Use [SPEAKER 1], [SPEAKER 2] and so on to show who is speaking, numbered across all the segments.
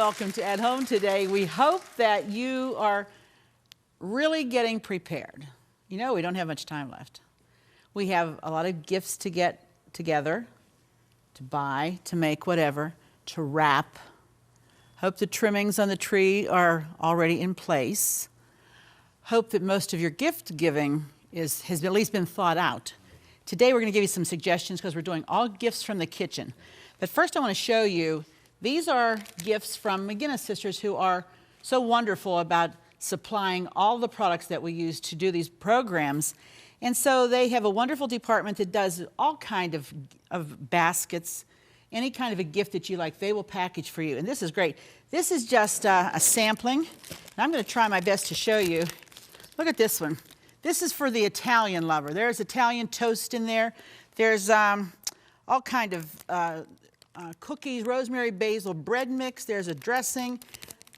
[SPEAKER 1] welcome to At Home today. We hope that you are really getting prepared. You know, we don't have much time left. We have a lot of gifts to get together, to buy, to make whatever, to wrap. Hope the trimmings on the tree are already in place. Hope that most of your gift giving has at least been thought out. Today we're going to give you some suggestions because we're doing all gifts from the kitchen. But first I want to show you, these are gifts from McGinnis Sisters, who are so wonderful about supplying all the products that we use to do these programs. And so they have a wonderful department that does all kind of baskets, any kind of a gift that you like, they will package for you. And this is great. This is just a sampling. And I'm going to try my best to show you. Look at this one. This is for the Italian lover. There's Italian toast in there. There's all kind of cookies, rosemary, basil, bread mix. There's a dressing.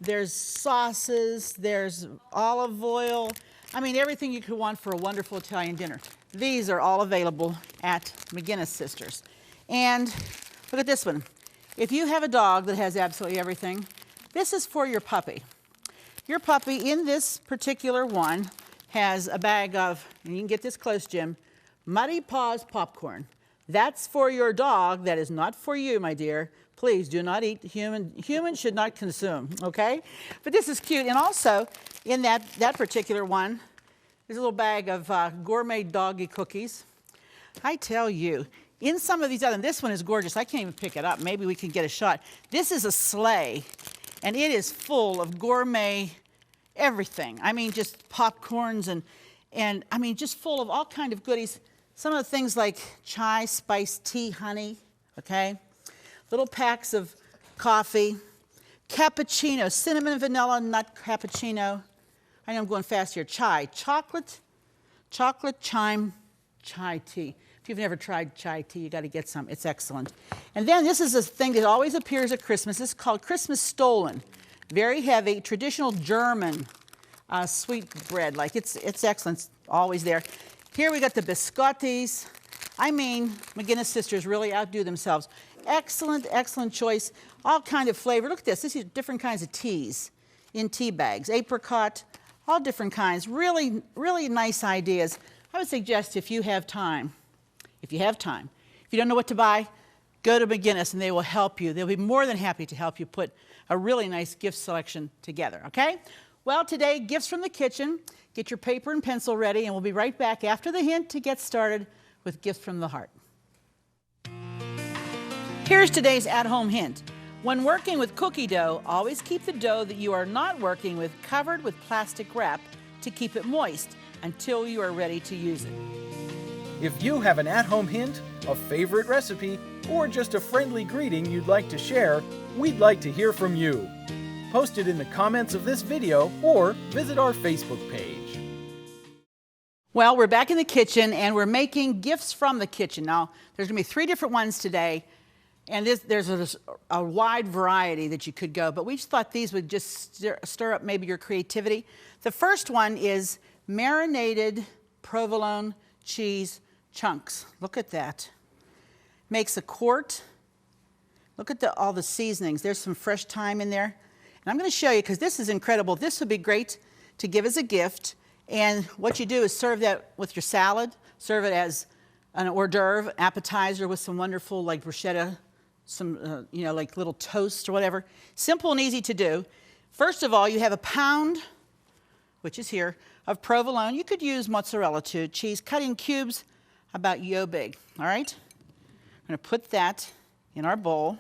[SPEAKER 1] There's sauces. There's olive oil. I mean, everything you could want for a wonderful Italian dinner. These are all available at McGinnis Sisters. And look at this one. If you have a dog that has absolutely everything, this is for your puppy. Your puppy in this particular one has a bag of, and you can get this close, Jim, Muddy Paws popcorn. That's for your dog. That is not for you, my dear. Please do not eat humans should not consume, okay? But this is cute. And also, in that particular one, there's a little bag of gourmet doggy cookies. I tell you, in some of these other, this one is gorgeous. I can't even pick it up. Maybe we can get a shot. This is a sleigh, and it is full of gourmet everything. I mean, just popcorns and I mean, just full of all kind of goodies. Some of the things like chai, spiced tea, honey, okay? Little packs of coffee, cappuccino, cinnamon, vanilla, nut cappuccino. I know I'm going fast here. Chai, chocolate chime chai tea. If you've never tried chai tea, you got to get some. It's excellent. And then this is a thing that always appears at Christmas. This is called Christmas Stollen. Very heavy, traditional German sweet bread. Like it's excellent. It's always there. Here we got the biscottis. I mean, McGinnis Sisters really outdo themselves. Excellent, excellent choice. All kind of flavor. Look at this. This is different kinds of teas in tea bags. Apricot, all different kinds. Really, really nice ideas. I would suggest if you have time, if you don't know what to buy, go to McGinnis and they will help you. They'll be more than happy to help you put a really nice gift selection together, okay? Well, today, gifts from the kitchen. Get your paper and pencil ready, and we'll be right back after the hint to get started with Gifts from the Heart. Here's today's at-home hint. When working with cookie dough, always keep the dough that you are not working with covered with plastic wrap to keep it moist until you are ready to use it.
[SPEAKER 2] If you have an at-home hint, a favorite recipe, or just a friendly greeting you'd like to share, we'd like to hear from you. Post it in the comments of this video or visit our Facebook page.
[SPEAKER 1] Well, we're back in the kitchen and we're making gifts from the kitchen. Now, there's going to be 3 different ones today, and there's a wide variety that you could go, but we just thought these would just stir up maybe your creativity. The first one is marinated provolone cheese chunks. Look at that. Makes a quart. Look at all the seasonings. There's some fresh thyme in there. And I'm going to show you because this is incredible. This would be great to give as a gift. And what you do is serve that with your salad. Serve it as an hors d'oeuvre, appetizer with some wonderful like bruschetta, some like little toast or whatever. Simple and easy to do. First of all, you have a pound, which is here, of provolone. You could use mozzarella too. Cheese cut in cubes about yo big. All right. I'm going to put that in our bowl.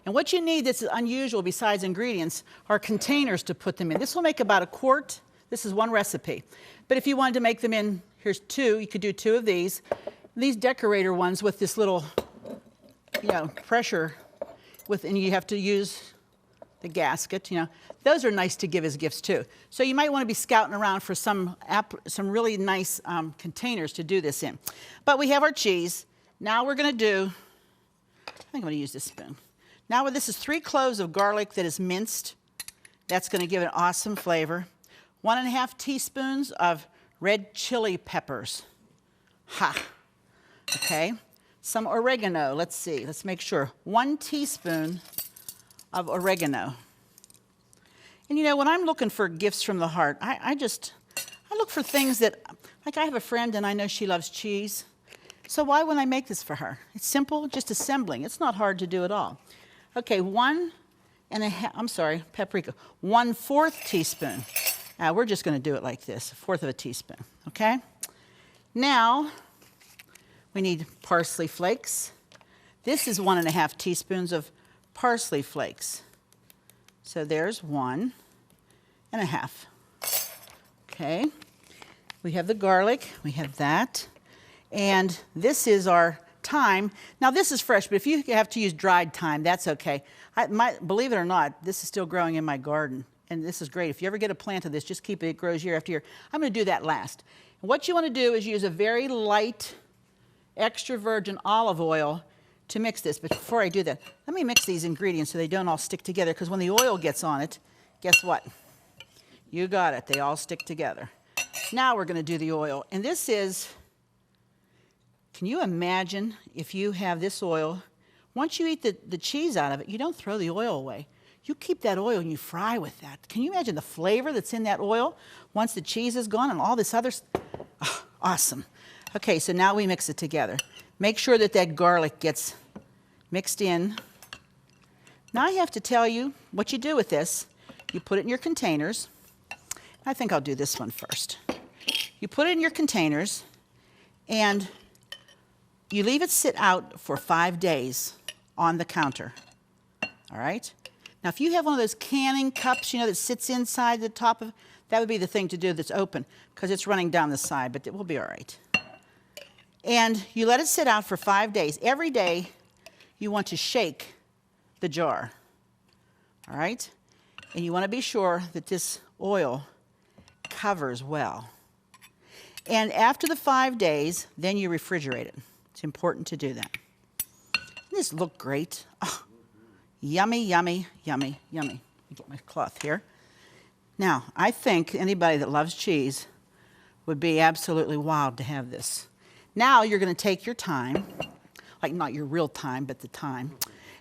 [SPEAKER 1] And what you need that's unusual besides ingredients are containers to put them in. This will make about a quart. This is one recipe. But if you wanted to make them in, here's 2, you could do 2 of these. These decorator ones with this little, pressure and you have to use the gasket, Those are nice to give as gifts too. So you might want to be scouting around for some really nice containers to do this in. But we have our cheese. Now we're going to do, I think I'm going to use this spoon. Now this is 3 cloves of garlic that is minced. That's going to give it awesome flavor. 1½ teaspoons of red chili peppers. Ha! Okay. Some oregano. Let's see. Let's make sure. 1 teaspoon of oregano. And you know, when I'm looking for gifts from the heart, I look for things that, like I have a friend and I know she loves cheese. So why wouldn't I make this for her? It's simple, just assembling. It's not hard to do at all. Okay, 1/4 teaspoon. We're just going to do it like this, 1/4 of a teaspoon, okay? Now, we need parsley flakes. This is 1.5 teaspoons of parsley flakes. So there's 1.5. Okay, we have the garlic, we have that. And this is our thyme. Now this is fresh, but if you have to use dried thyme, that's okay. Believe it or not, this is still growing in my garden. And this is great. If you ever get a plant of this, just keep it. It grows year after year. I'm going to do that last. And what you want to do is use a very light, extra virgin olive oil to mix this. But before I do that, let me mix these ingredients so they don't all stick together. Because when the oil gets on it, guess what? You got it. They all stick together. Now we're going to do the oil. And this is, can you imagine if you have this oil, once you eat the cheese out of it, you don't throw the oil away. You keep that oil and you fry with that. Can you imagine the flavor that's in that oil once the cheese is gone and all this other oh, awesome. Okay, so now we mix it together. Make sure that that garlic gets mixed in. Now I have to tell you what you do with this. You put it in your containers. I think I'll do this one first. You put it in your containers and you leave it sit out for 5 days on the counter. All right? Now, if you have one of those canning cups, you know, that sits inside the top of, that would be the thing to do that's open because it's running down the side, but it will be all right. And you let it sit out for 5 days. Every day, you want to shake the jar. All right? And you want to be sure that this oil covers well. And after the 5 days, then you refrigerate it. It's important to do that. Doesn't this look great? Oh, yummy, yummy, yummy, yummy. Let me get my cloth here. Now, I think anybody that loves cheese would be absolutely wild to have this. Now you're going to take your thyme, like not your real thyme, but the thyme,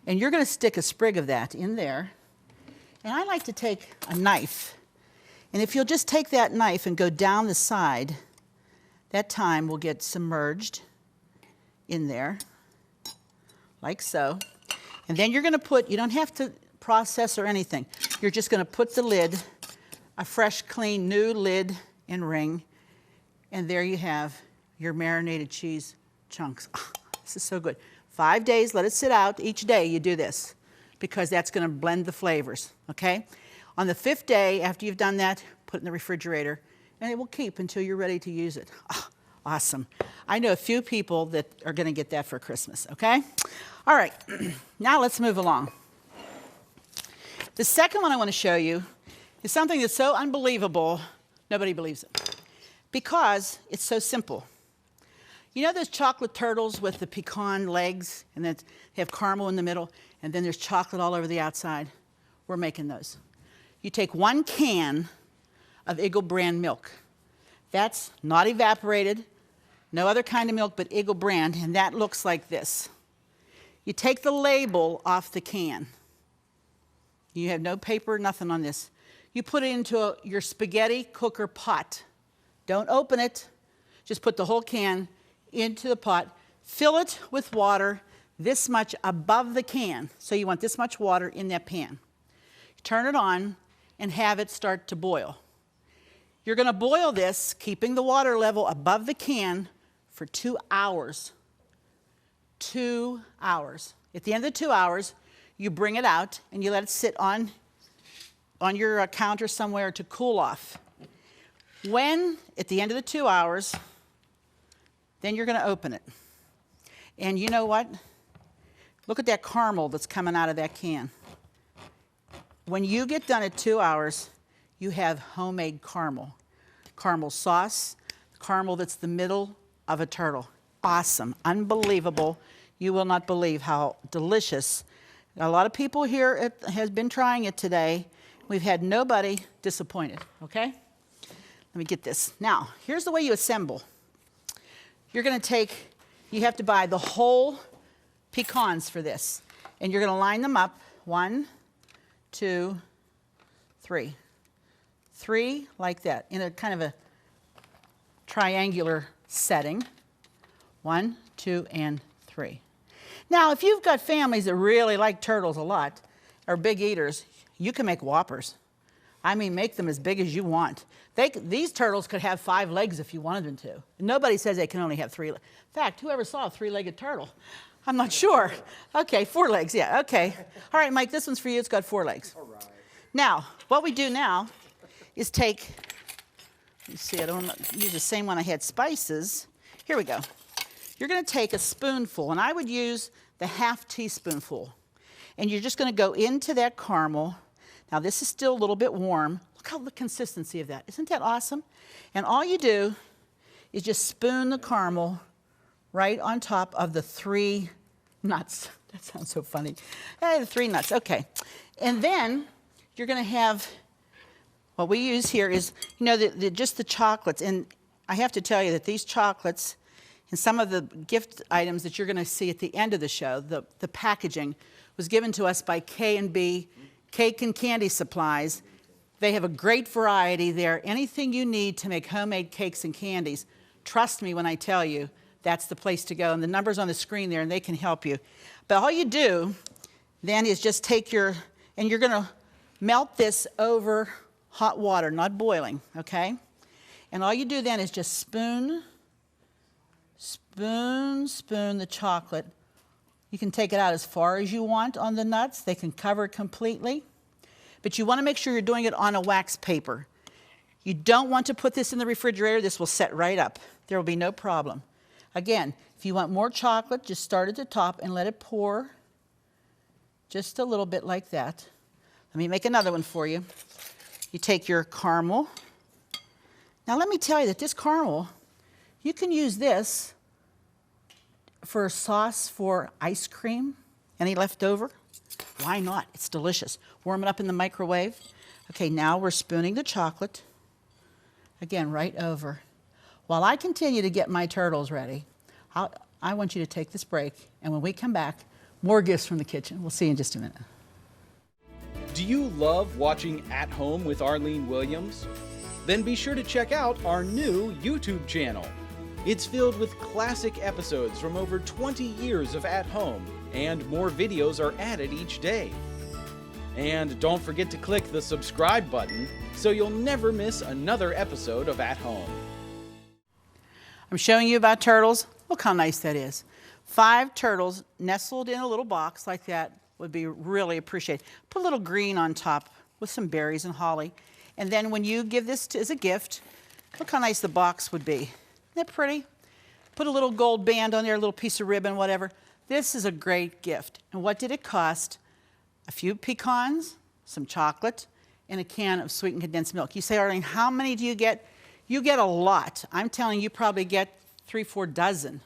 [SPEAKER 1] and you're going to stick a sprig of that in there. And I like to take a knife. And if you'll just take that knife and go down the side, that thyme will get submerged in there, like so. And then you're going to put, you don't have to process or anything. You're just going to put the lid, a fresh, clean, new lid and ring, and there you have your marinated cheese chunks. Oh, this is so good. 5 days, let it sit out. Each day you do this because that's going to blend the flavors, okay? On the 5th day, after you've done that, put it in the refrigerator, and it will keep until you're ready to use it. Oh, awesome. I know a few people that are going to get that for Christmas, okay? All right, now let's move along. The second one I want to show you is something that's so unbelievable, nobody believes it, because it's so simple. You know those chocolate turtles with the pecan legs, and then they have caramel in the middle, and then there's chocolate all over the outside? We're making those. You take 1 can of Eagle brand milk. That's not evaporated, no other kind of milk but Eagle brand, and that looks like this. You take the label off the can. You have no paper, nothing on this. You put it into your spaghetti cooker pot. Don't open it. Just put the whole can into the pot. Fill it with water this much above the can. So you want this much water in that pan. Turn it on and have it start to boil. You're going to boil this, keeping the water level above the can for 2 hours. 2 hours. At the end of the 2 hours, you bring it out and you let it sit on your counter somewhere to cool off. When, at the end of the 2 hours, then you're going to open it. And you know what? Look at that caramel that's coming out of that can. When you get done at 2 hours, you have homemade caramel. Caramel sauce, caramel that's the middle of a turtle. Awesome, unbelievable. You will not believe how delicious. A lot of people here has been trying it today. We've had nobody disappointed, okay? Let me get this. Now, here's the way you assemble. You're going to take, you have to buy the whole pecans for this. And you're going to line them up, 1, 2, 3. 3 like that in a kind of a triangular setting. 1, 2, and 3. Now, if you've got families that really like turtles a lot, or big eaters, you can make Whoppers. I mean, make them as big as you want. These turtles could have 5 legs if you wanted them to. Nobody says they can only have 3 legs. In fact, whoever saw a 3-legged turtle? I'm not sure. Okay, 4 legs, yeah, okay. All right, Mike, this one's for you. It's got 4 legs. All right. Now, what we do now is take, you see, I don't use the same one I had spices. Here we go. You're going to take a spoonful, and I would use the ½ teaspoonful. And you're just going to go into that caramel. Now, this is still a little bit warm. Look how the consistency of that. Isn't that awesome? And all you do is just spoon the caramel right on top of the 3 nuts. That sounds so funny. Hey, the 3 nuts. Okay. And then you're going to have, what we use here is, you know, just the chocolates. And I have to tell you that these chocolates and some of the gift items that you're going to see at the end of the show, the packaging, was given to us by K&B Cake and Candy Supplies. They have a great variety there. Anything you need to make homemade cakes and candies, trust me when I tell you, that's the place to go. And the number's on the screen there, and they can help you. But all you do then is just take and you're going to melt this over hot water, not boiling, okay? And all you do then is just spoon the chocolate. You can take it out as far as you want on the nuts. They can cover it completely. But you want to make sure you're doing it on a wax paper. You don't want to put this in the refrigerator. This will set right up. There will be no problem. Again, if you want more chocolate, just start at the top and let it pour just a little bit like that. Let me make another one for you. You take your caramel. Now let me tell you that this caramel, you can use this for a sauce for ice cream. Any left over? Why not? It's delicious. Warm it up in the microwave. Okay, now we're spooning the chocolate. Again, right over. While I continue to get my turtles ready, I want you to take this break, and when we come back, more gifts from the kitchen. We'll see you in just a minute.
[SPEAKER 2] Do you love watching At Home with Arlene Williams? Then be sure to check out our new YouTube channel. It's filled with classic episodes from over 20 years of At Home, and more videos are added each day. And don't forget to click the subscribe button so you'll never miss another episode of At Home.
[SPEAKER 1] I'm showing you about turtles. Look how nice that is. 5 turtles nestled in a little box like that would be really appreciated. Put a little green on top with some berries and holly. And then when you give this as a gift, look how nice the box would be. Isn't that pretty? Put a little gold band on there, a little piece of ribbon, whatever. This is a great gift. And what did it cost? A few pecans, some chocolate, and a can of sweetened condensed milk. You say, Arlene, how many do you get? You get a lot. I'm telling you, you probably get 3-4 dozen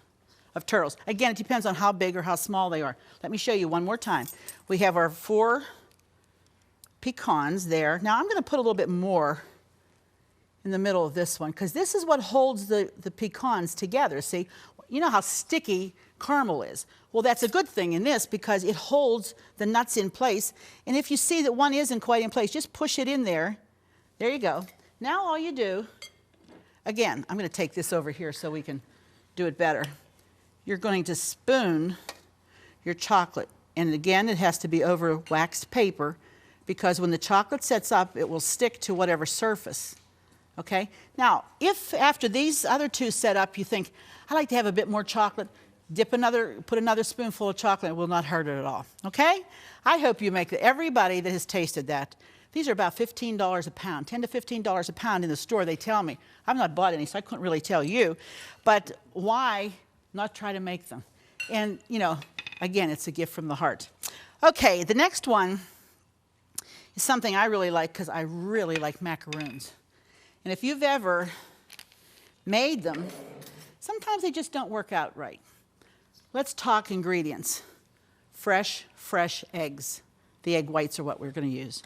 [SPEAKER 1] of turtles. Again, it depends on how big or how small they are. Let me show you one more time. We have our 4 pecans there. Now I'm going to put a little bit more in the middle of this one, because this is what holds the pecans together. See, you know how sticky caramel is. Well, that's a good thing in this because it holds the nuts in place. And if you see that one isn't quite in place, just push it in there. There you go. Now all you do, again, I'm going to take this over here so we can do it better. You're going to spoon your chocolate. And again, it has to be over waxed paper because when the chocolate sets up, it will stick to whatever surface. Okay? Now, if after these other 2 set up, you think, I'd like to have a bit more chocolate, put another spoonful of chocolate. It will not hurt it at all. Okay? I hope you make everybody that has tasted that. These are about $15 a pound, $10 to $15 a pound in the store, they tell me. I've not bought any, so I couldn't really tell you. But why not try to make them? And, you know, again, it's a gift from the heart. Okay, the next one is something I really like because I really like macaroons. And if you've ever made them, sometimes they just don't work out right. Let's talk ingredients. Fresh eggs. The egg whites are what we're going to use.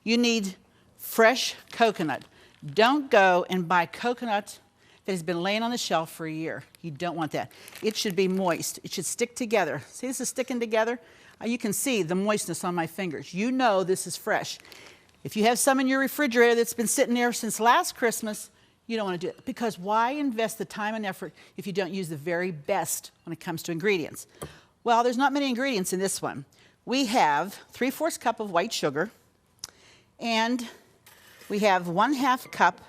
[SPEAKER 1] You need fresh coconut. Don't go and buy coconut that has been laying on the shelf for a year. You don't want that. It should be moist. It should stick together. See, this is sticking together? You can see the moistness on my fingers. You know this is fresh. If you have some in your refrigerator that's been sitting there since last Christmas, you don't want to do it. Because why invest the time and effort if you don't use the very best when it comes to ingredients? Well, there's not many ingredients in this one. We have 3/4 cup of white sugar, and we have 1/2 cup,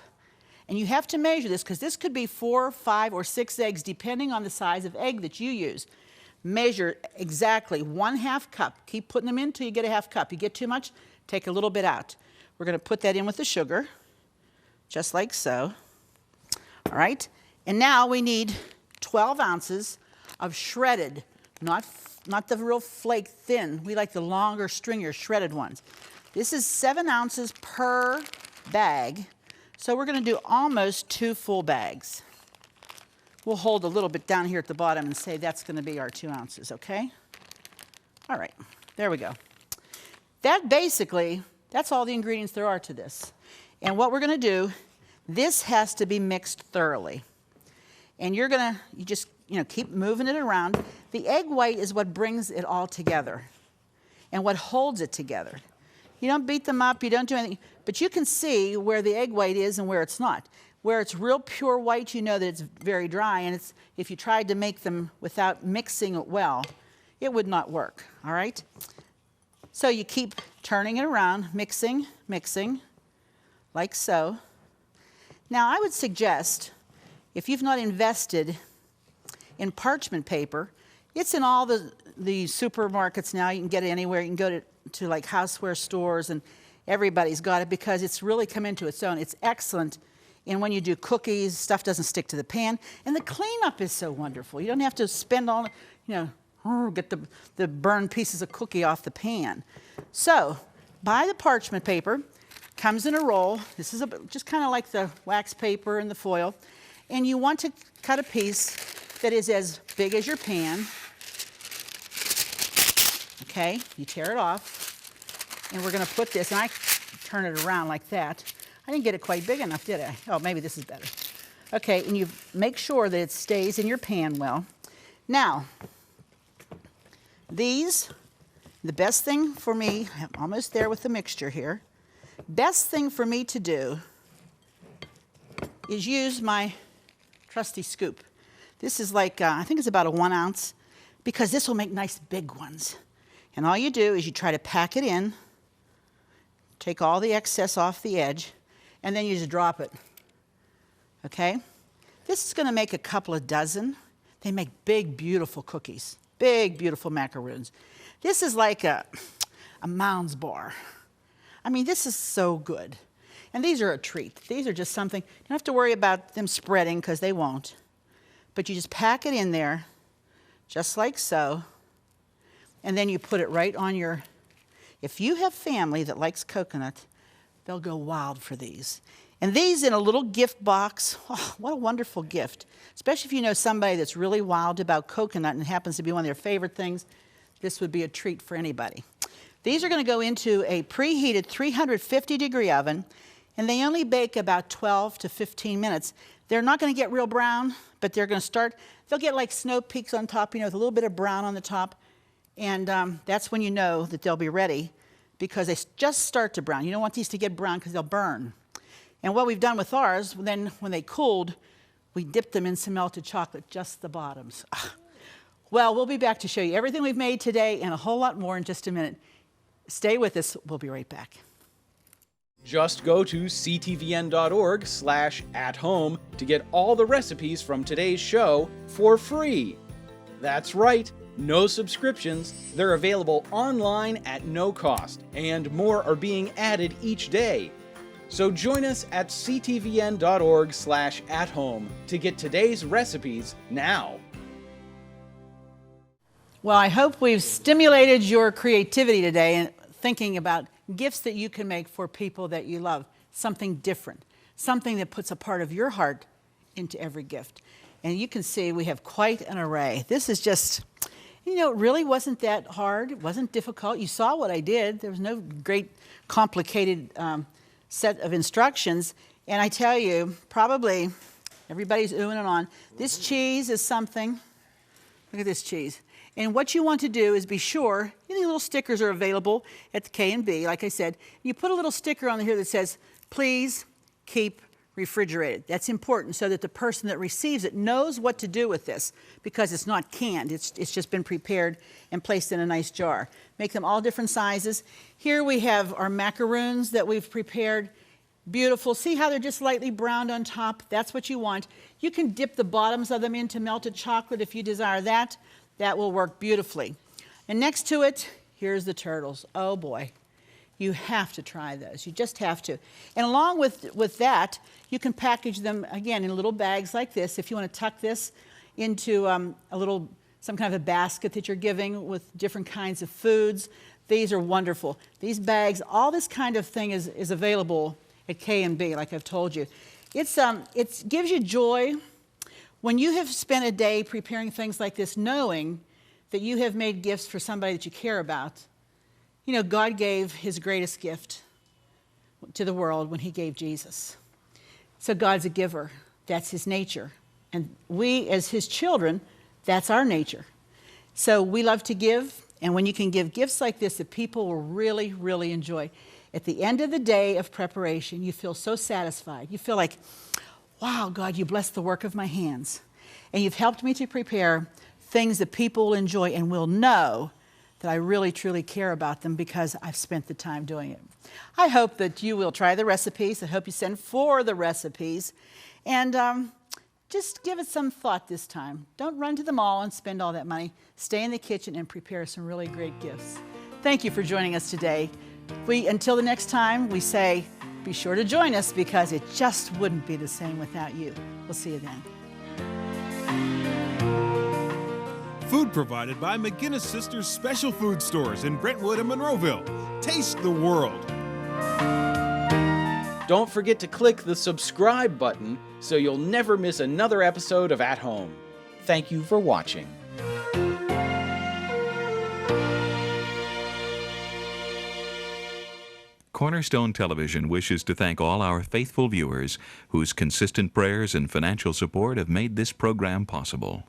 [SPEAKER 1] and you have to measure this because this could be 4, 5, or 6 eggs depending on the size of egg that you use. Measure exactly 1/2 cup. Keep putting them in until you get a 1/2 cup. You get too much, take a little bit out. We're going to put that in with the sugar, just like so. All right, and now we need 12 ounces of shredded, not the real flake thin. We like the longer, stringier, shredded ones. This is 7 ounces per bag, so we're going to do almost 2 full bags. We'll hold a little bit down here at the bottom and say that's going to be our 2 ounces, okay? All right, there we go. That basically, that's all the ingredients there are to this. And what we're going to do, this has to be mixed thoroughly. And you just keep moving it around. The egg white is what brings it all together and what holds it together. You don't beat them up, you don't do anything, but you can see where the egg white is and where it's not. Where it's real pure white, you know that it's very dry, and if you tried to make them without mixing it well, it would not work, all right? So you keep turning it around, mixing, like so. Now I would suggest, if you've not invested in parchment paper, it's in all the supermarkets now. You can get it anywhere. You can go to like houseware stores, and everybody's got it because it's really come into its own. It's excellent. And when you do cookies, stuff doesn't stick to the pan. And the cleanup is so wonderful. You don't have to spend all, get the burned pieces of cookie off the pan. So buy the parchment paper. Comes in a roll. This is just kind of like the wax paper and the foil. And you want to cut a piece that is as big as your pan. Okay, you tear it off. And we're going to put this, and I turn it around like that. I didn't get it quite big enough, did I? Oh, maybe this is better. Okay, and you make sure that it stays in your pan well. Now, the best thing for me, I'm almost there with the mixture here. Best thing for me to do is use my trusty scoop. This is like, I think it's about a 1 ounce, because this will make nice big ones. And all you do is you try to pack it in, take all the excess off the edge, and then you just drop it, okay? This is going to make a couple of dozen. They make big, beautiful cookies, big, beautiful macaroons. This is like a Mounds bar. I mean, this is so good. And these are a treat. These are just something, you don't have to worry about them spreading because they won't. But you just pack it in there, just like so, and then you put it right on your, if you have family that likes coconut, they'll go wild for these. And these in a little gift box, oh, what a wonderful gift. Especially if you know somebody that's really wild about coconut and it happens to be one of their favorite things, this would be a treat for anybody. These are going to go into a preheated 350-degree oven, and they only bake about 12 to 15 minutes. They're not going to get real brown, but they're going to start, they'll get like snow peaks on top, with a little bit of brown on the top, and that's when you know that they'll be ready, because they just start to brown. You don't want these to get brown because they'll burn. And what we've done with ours, then when they cooled, we dipped them in some melted chocolate, just the bottoms. Well, we'll be back to show you everything we've made today and a whole lot more in just a minute. Stay with us. We'll be right back.
[SPEAKER 2] Just go to ctvn.org/at-home to get all the recipes from today's show for free. That's right, no subscriptions. They're available online at no cost, and more are being added each day. So join us at ctvn.org/at-home to get today's recipes now.
[SPEAKER 1] Well, I hope we've stimulated your creativity today in thinking about gifts that you can make for people that you love. Something different, something that puts a part of your heart into every gift. And you can see we have quite an array. This is just, it really wasn't that hard. It wasn't difficult. You saw what I did. There was no great complicated set of instructions. And I tell you, probably everybody's oohing and on. This cheese is something. Look at this cheese. And what you want to do is be sure, any little stickers are available at the K&B, like I said. You put a little sticker on here that says, please keep refrigerated. That's important so that the person that receives it knows what to do with this, because it's not canned. It's just been prepared and placed in a nice jar. Make them all different sizes. Here we have our macaroons that we've prepared. Beautiful. See how they're just lightly browned on top? That's what you want. You can dip the bottoms of them into melted chocolate if you desire that. That will work beautifully. And next to it, here's the turtles. Oh boy. You have to try those. You just have to. And along with that, you can package them, again, in little bags like this. If you want to tuck this into some kind of a basket that you're giving with different kinds of foods, these are wonderful. These bags, all this kind of thing is available at K&B, like I've told you. It gives you joy when you have spent a day preparing things like this, knowing that you have made gifts for somebody that you care about. You know, God gave his greatest gift to the world when he gave Jesus. So God's a giver. That's his nature. And we, as his children, that's our nature. So we love to give, and when you can give gifts like this that people will really, really enjoy, at the end of the day of preparation, you feel so satisfied. You feel like, wow, God, you blessed the work of my hands. And you've helped me to prepare things that people will enjoy and will know that I really, truly care about them because I've spent the time doing it. I hope that you will try the recipes. I hope you send for the recipes. And just give it some thought this time. Don't run to the mall and spend all that money. Stay in the kitchen and prepare some really great gifts. Thank you for joining us today. Until the next time, we say, be sure to join us because it just wouldn't be the same without you. We'll see you then.
[SPEAKER 3] Food provided by McGinnis Sisters Special Food Stores in Brentwood and Monroeville. Taste the world.
[SPEAKER 2] Don't forget to click the subscribe button so you'll never miss another episode of At Home. Thank you for watching.
[SPEAKER 4] Cornerstone Television wishes to thank all our faithful viewers whose consistent prayers and financial support have made this program possible.